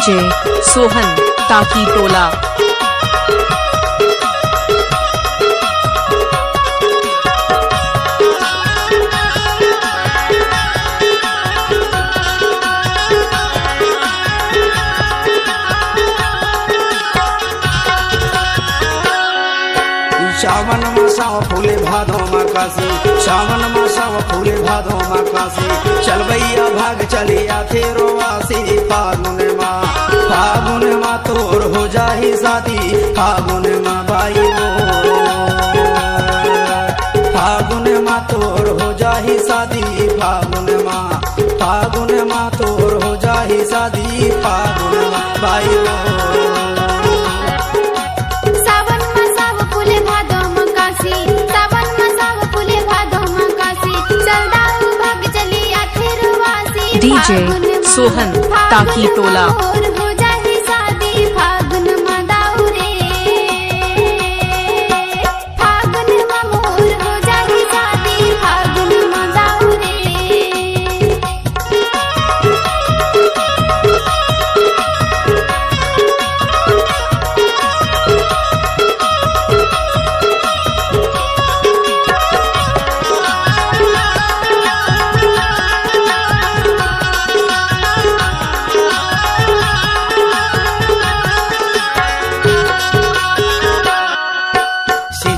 DJ Sohan ताकी टोला। श्रावण मासाव फूले भादो माकाशी, श्रावण मासाव फूले भादो माकाशी, चल भैया भाग चलिया थे रोवासी। फागुन माँ तोर हो जाही शादी, फागुन माँ बाई वो, फागुन माँ तोर हो जाही शादी, फागुन माँ तोर हो जाही शादी, फागुन माँ बाई वो। डीजे सोहन ताकी टोला।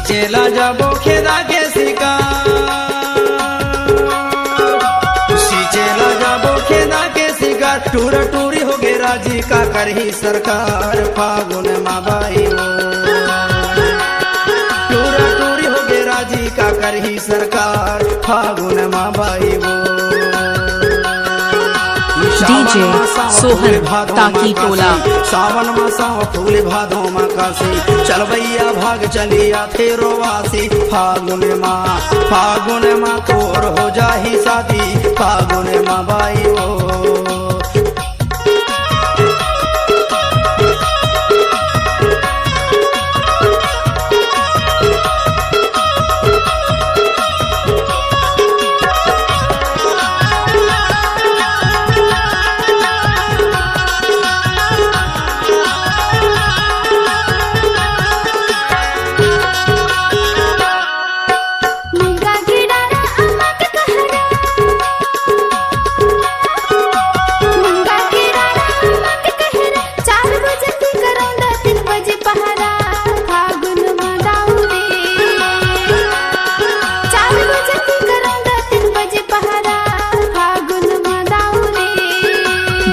चला जाबो खेदा के शिकार, चला जाबो खेदा के शिकार, टूरा टूरी हो गे राजी का करही सरकार, फागुन माँ बाई वो, टूरा टूरी हो गे राजी का करही सरकार, फागुन माँ बाई वो। डीजे सोहन ताकी टोला। सावन मासाव फूल भादो माकाशी, चल भैया भाग चलिया थे रोवासी। फागुन माँ तोर हो जाही शादी, फागुन माँ बाई वो।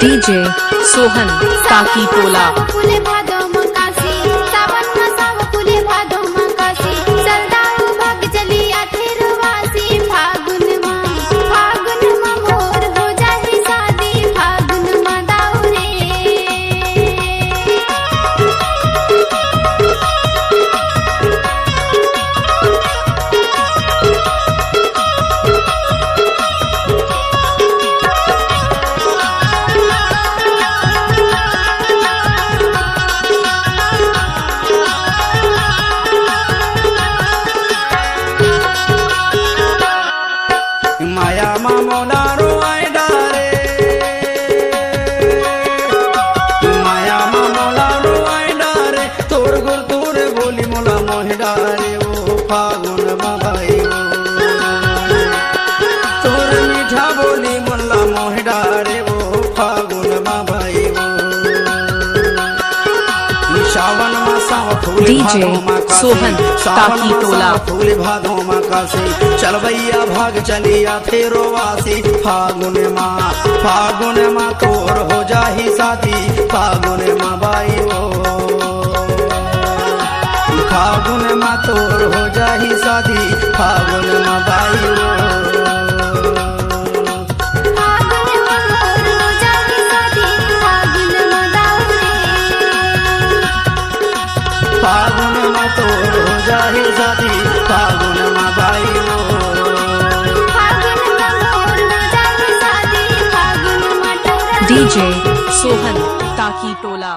डीजे सोहन ताकी टोला। माया मामोला रोआई डारे, माया मामोला रोआई डारे, तोर गुर तोर बोली मोला मोह डारे वो, फागुन माँ बाई वो, तोर मीठा बोली मोला मोह डारे वो, फागुन माँ बाई वो। श्रावण मासाव फूल डीजे सोहन ताकी टोला। फूल भादो माकाशी, चल भैया भाग चलिया थे रोवासी। फागुन माँ तोर हो जाही शादी, फागुन माँ बाई वो, फागुन माँ तोर हो जाही शादी, फागुन माँ बाई वो। फागुन माँ तोर हो जाही शादी, फागुन माँ बाई वो। डीजे सोहन ताकी टोला।